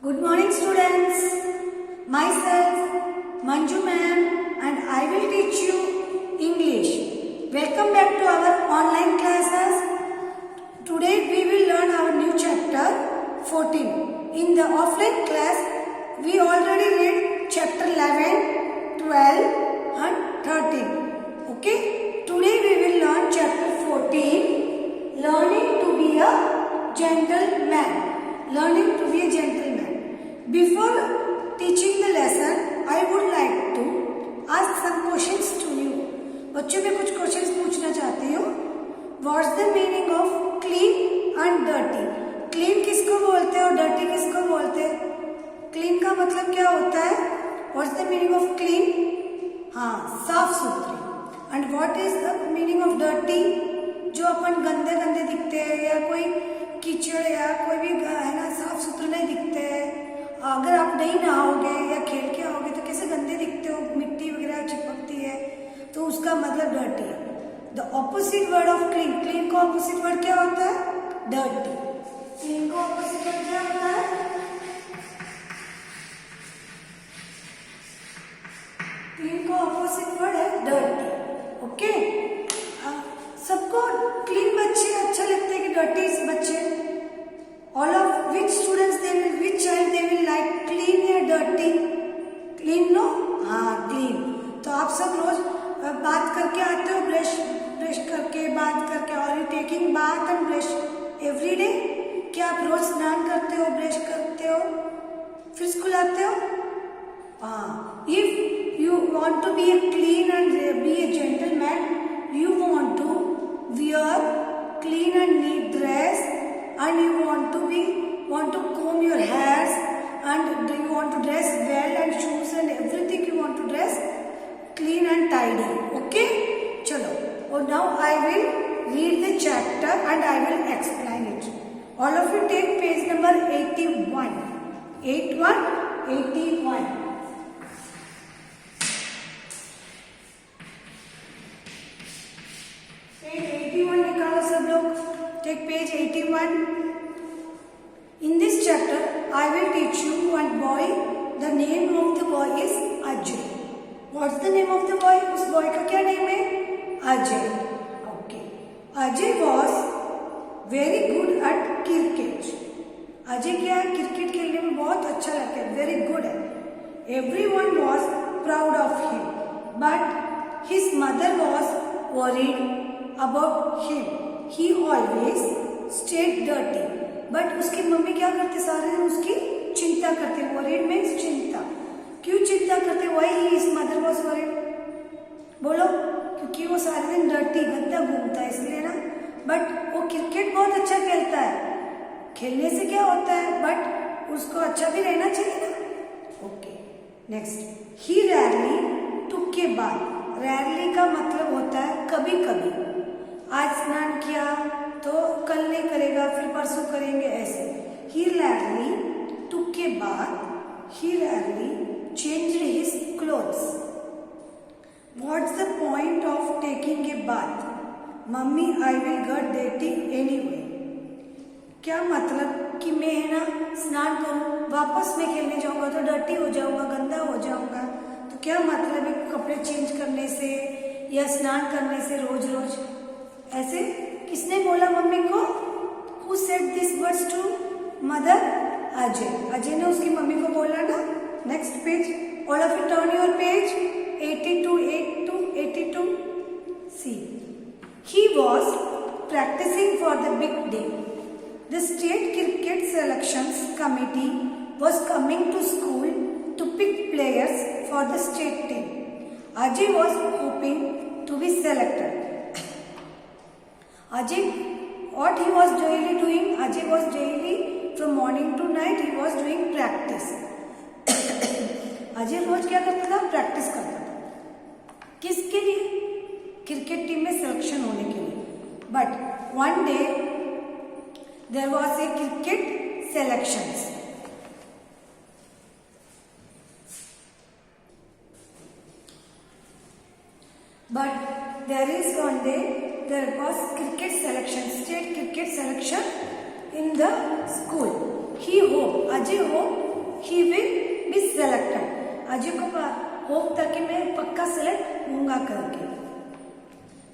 Good morning students. Myself Manju ma'am and I will teach you English. Welcome back to our online classes. Today we will learn our new chapter 14. In the offline class we already read chapter 11, 12 and 13. Okay? Today we will learn chapter 14, learning to be a gentleman. Learning to be a gentleman. Before teaching the lesson, I would like to ask some questions to you. बच्चों में कुछ questions पूछना चाहती हूँ. What's the meaning of clean and dirty? Clean किसको बोलते हैं और dirty किसको बोलते हैं? Clean का मतलब क्या होता है? What's the meaning of clean? हाँ, साफ सुथरी. And what is the meaning of dirty? जो अपन गंदे गंदे दिखते हैं या कोई कीचड़ या कोई भी है ना साफ सुथरे नहीं दिखते हैं. अगर आप नहीं नहाओगे या खेल के आओगे तो कैसे गंदे दिखते हो, मिट्टी वगैरह चिपकती है, तो उसका मतलब डर्टी है. The opposite word of clean. Clean का ऑपोजिट वर्ड क्या होता है? डर्टी. क्लीन का ऑपोजिट वर्ड क्या होता है? क्लीन का ऑपोजिट वर्ड है डर्टी. ओके. सबको क्लीन बच्चे अच्छे लगते हैं कि डर्टी बच्चे? All of which students they will, which child they will like, clean या dirty? Clean no? हाँ, clean. तो आप सब रोज बात करके आते हो, ब्रश करके बात करके. और you taking bath and brush every day? क्या आप रोज स्नान करते हो, ब्रश करते हो, फिर स्कूल आते हो? हाँ. If you want to be a clean and be a gentleman, you want to wear clean and neat dress, and you want to comb your hairs, and you want to dress well, and shoes and everything you want to dress clean and tidy. Okay, chalo. Or now I will read the chapter and I will explain it. All of you take page number 81. 81. Take page 81. In this chapter, I will teach you one boy. The name of the boy is Ajay. What's the name of the boy? उस boy का क्या name है? Ajay. Okay. Ajay was very good at cricket. Ajay क्या है? Cricket खेलने में बहुत अच्छा लगता है. Very good है. Everyone was proud of him, but his mother was worried about him. He always stayed dirty. But उसकी मम्मी क्या करते? सारे दिन उसकी चिंता करते. Worried means चिंता. क्यों चिंता करते? Why his mother was worried? बोलो. क्योंकि वो सारे दिन डर्टी गंदा घूमता है इसलिए ना. बट वो क्रिकेट बहुत अच्छा खेलता है. खेलने से क्या होता है? बट उसको अच्छा भी रहना चाहिए ना. Okay. Next. He rarely took a bath. Rarely का मतलब होता है कभी कभी. आज स्नान किया तो कल नहीं करेगा, फिर परसों करेंगे, ऐसे. He rarely took a bath. He rarely changed his clothes. What's the point of taking a bath? Mummy, I will get dirty anyway. क्या मतलब कि मैं है ना स्नान करूं, वापस मैं खेलने जाऊंगा तो डर्टी हो जाऊंगा, गंदा हो जाऊंगा. तो क्या मतलब है कपड़े चेंज करने से या स्नान करने से रोज रोज? ऐसे किसने बोला मम्मी को? Who said these words to mother? Ajay. Ajay ने उसकी मम्मी को बोला ना. Next page. All of you turn your page 82. See. He was practicing for the big day. The state cricket selections committee was coming to school to pick players for the state team. Ajay was hoping to be selected. Ajay, what he was daily doing? Ajay was daily from morning to night he was doing practice. Ajay रोज क्या करता था? Practice करता था. किसके लिए? Cricket team में selection होने के लिए. But one day there was a cricket selections. But there is one day there was cricket selection, state cricket selection in the school. He hoped, Ajay hoped he will be selected. Ajay को hope था कि मैं पक्का select होऊंगा करके.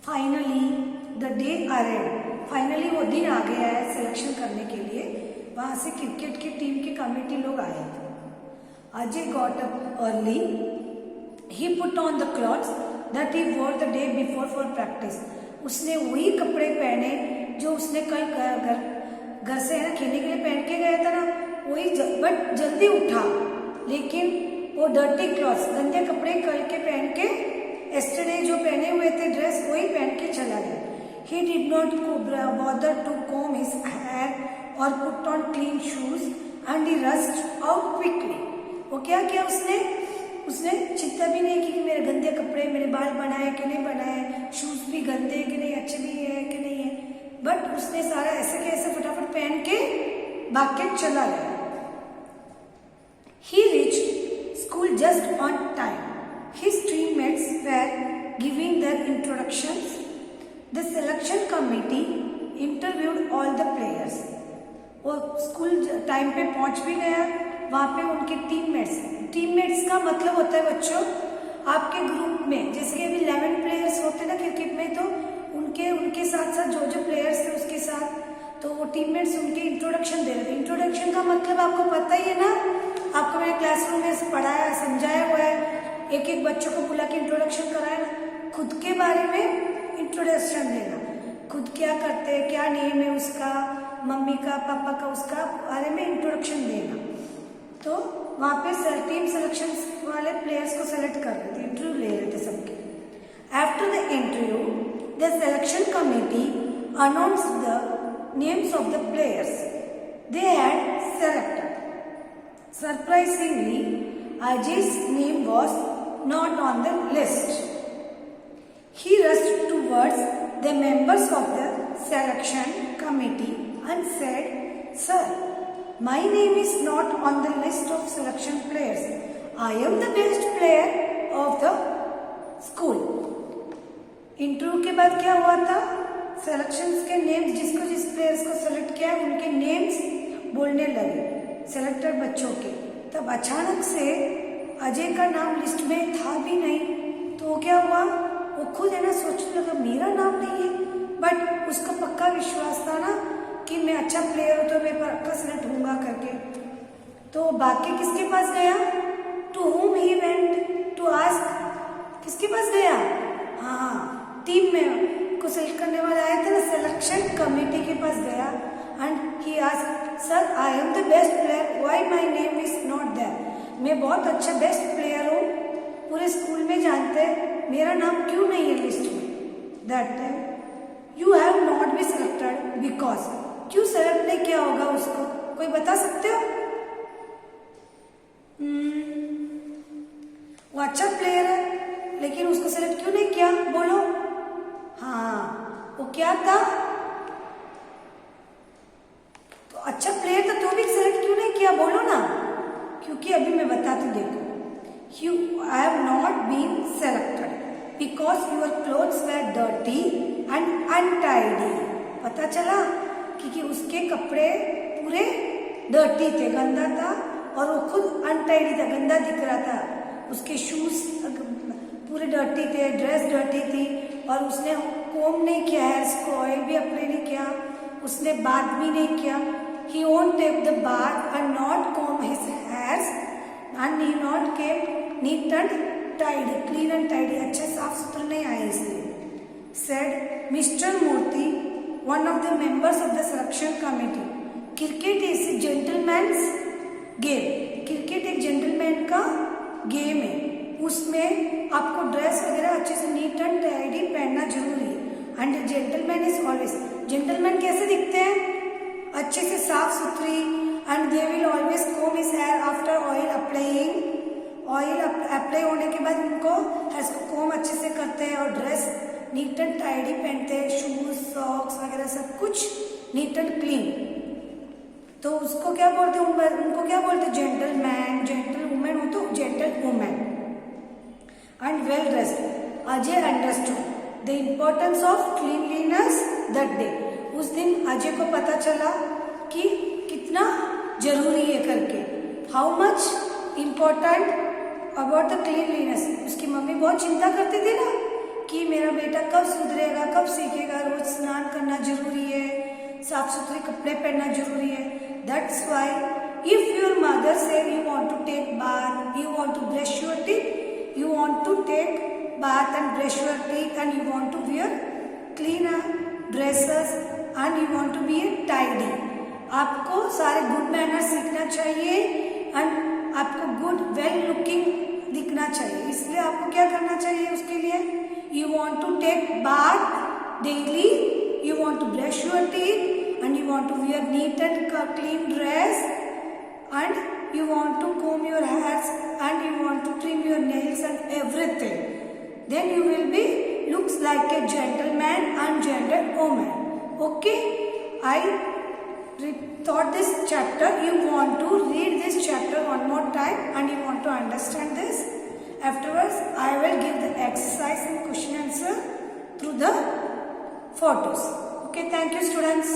Finally the day arrived. Finally वो दिन आ गया है सिलेक्शन करने के लिए. वहां से क्रिकेट की टीम के कमेटी लोग आए थे. Ajay got up early. He put on the clothes that he war the day before for practice. उसने वही कपड़े पहने जो उसने कल घर से है ना खेलने के लिए पहन के गया था ना, वही. बट जल्दी उठा, लेकिन वो डर्टी क्लॉथ्स, गंदे कपड़े कल के पहन के, एस्टरडे जो पहने हुए थे ड्रेस वही पहन के चला गया. He did not bother to comb his hair और put on clean shoes and he rushed out quickly. वो क्या किया उसने चिंता भी नहीं की कि मेरे गंदे कपड़े, मेरे बाल बनाए कि नहीं बनाए, शूज भी गंदे कि नहीं, अच्छे भी है कि नहीं है. बट उसने सारा ऐसे के ऐसे फटाफट पहन के भाग के चला गया. He reached school just on time. His teammates were giving their introductions. The selection committee interviewed all the players. वो स्कूल टाइम पे पहुंच भी गया. वहाँ पे उनके टीममेट्स का मतलब होता है बच्चों, आपके ग्रुप में जैसे कि अभी 11 प्लेयर्स होते हैं ना क्रिकेट में, तो उनके साथ साथ जो प्लेयर्स थे उसके साथ, तो वो टीममेट्स उनके इंट्रोडक्शन दे रहे थे. इंट्रोडक्शन का मतलब आपको पता ही है ना, आपको मैंने क्लासरूम में पढ़ाया, समझाया हुआ है. एक एक बच्चों को बुला के इंट्रोडक्शन कराया ना. खुद के बारे में इंट्रोडक्शन देना, खुद क्या करते हैं, क्या नेम है उसका, मम्मी का, पापा का, उसका बारे में इंट्रोडक्शन देना. तो वहाँ पे टीम सिलेक्शन वाले प्लेयर्स को सेलेक्ट कर रहे थे, इंटरव्यू ले रहे थे सबके. After the interview the selection committee announced the names of the players they had selected. Surprisingly, Ajay's name was not on the list. He rushed towards the members of the selection committee and said, "Sir, my name is not on the list of selection players. I am the best player of the school." Interview के बाद क्या हुआ था, selections के names, जिस players को select किया उनके नेम्स बोलने लगे सेलेक्टेड बच्चों के. तब अचानक से अजय का नाम लिस्ट में था भी नहीं. तो क्या हुआ, वो खुद है ना सोचने लगा मेरा नाम नहीं है. बट उसको पक्का विश्वास था ना कि मैं अच्छा प्लेयर हूँ तो मैं पक्का सेलेक्ट होऊंगा करके. तो बाकी किसके पास गया, to whom he went to ask. किसके पास गया, हाँ टीम में को सेलेक्ट करने वाले आए थे ना, सिलेक्शन कमेटी के पास गया. And he asked, "Sir, I am the best player. Why my name is not there?" मैं बहुत अच्छा बेस्ट प्लेयर हूँ, पूरे स्कूल में जानते हैं, मेरा नाम क्यों नहीं है लिस्ट में. That time, you have not been selected because. क्यों सेलेक्ट नहीं किया होगा उसको, कोई बता सकते हो? वो अच्छा प्लेयर है लेकिन उसको सेलेक्ट क्यों नहीं किया, बोलो. हाँ, वो क्या था, अच्छा प्लेयर था तो भी सेलेक्ट क्यों नहीं किया, बोलो ना. क्योंकि अभी मैं बताती देखो. You have not been selected because your clothes were dirty and untidy. पता चला क्योंकि उसके कपड़े पूरे डर्टी थे, गंदा था, और वो खुद अनटाइडी था, गंदा दिख रहा था. उसके शूज पूरे डर्टी थे, ड्रेस डर्टी थी, और उसने कोम नहीं किया, हेयर्स को ऑयल भी अप्लाई नहीं किया, उसने बात भी नहीं किया. He won't take the bath and not comb his hairs and he not kept neat and tidy, clean and tidy. अच्छे साफ सुथरे नहीं आए इसलिए. Said Mr. Murthy, one of the members of the selection committee. Cricket is a gentleman's game. Cricket एक gentleman का game है, उसमें आपको ड्रेस वगैरह अच्छे से नीट एंड टाइडी पहनना जरूरी है. And gentleman is always, gentleman कैसे दिखते हैं, अच्छे से साफ सुथरी. And they will always comb his hair after oil applying. Oil apply होने के बाद उनको हेयर्स को कोम अच्छे से करते हैं, और ड्रेस नीट एंड टाइडी पहनते हैं, शूज सॉक्स वगैरह सब कुछ नीट एंड क्लीन. तो उसको क्या बोलते हैं, उनको क्या बोलते हैं, जेंटलमैन. जेंटल वुमेन हो तो gentle women. And well dressed. Ajay understood the importance of cleanliness that day. उस दिन अजय को पता चला कि कितना जरूरी है करके. How much important about the cleanliness. उसकी मम्मी बहुत चिंता करती थी ना कि मेरा बेटा कब सुधरेगा, कब सीखेगा, रोज स्नान करना जरूरी है, साफ सुथरे कपड़े पहनना जरूरी है। That's why if your mother say you want to take bath, you want to brush your teeth, you want to take bath and brush your teeth and you want to wear clean dresses and you want to be tidy, आपको सारे good manner सीखना चाहिए and आपको good well looking दिखना चाहिए। इसलिए आपको क्या करना चाहिए उसके लिए, you want to take bath daily, you want to brush your teeth and you want to wear neat and clean dress and you want to comb your hairs and you want to trim your nails and everything. Then you will be looks like a gentleman and gentlewoman. Okay, I thought this chapter you want to read this chapter one more time and you want to understand this. Afterwards I will give the exercise and question answer through the photos. Okay, thank you students.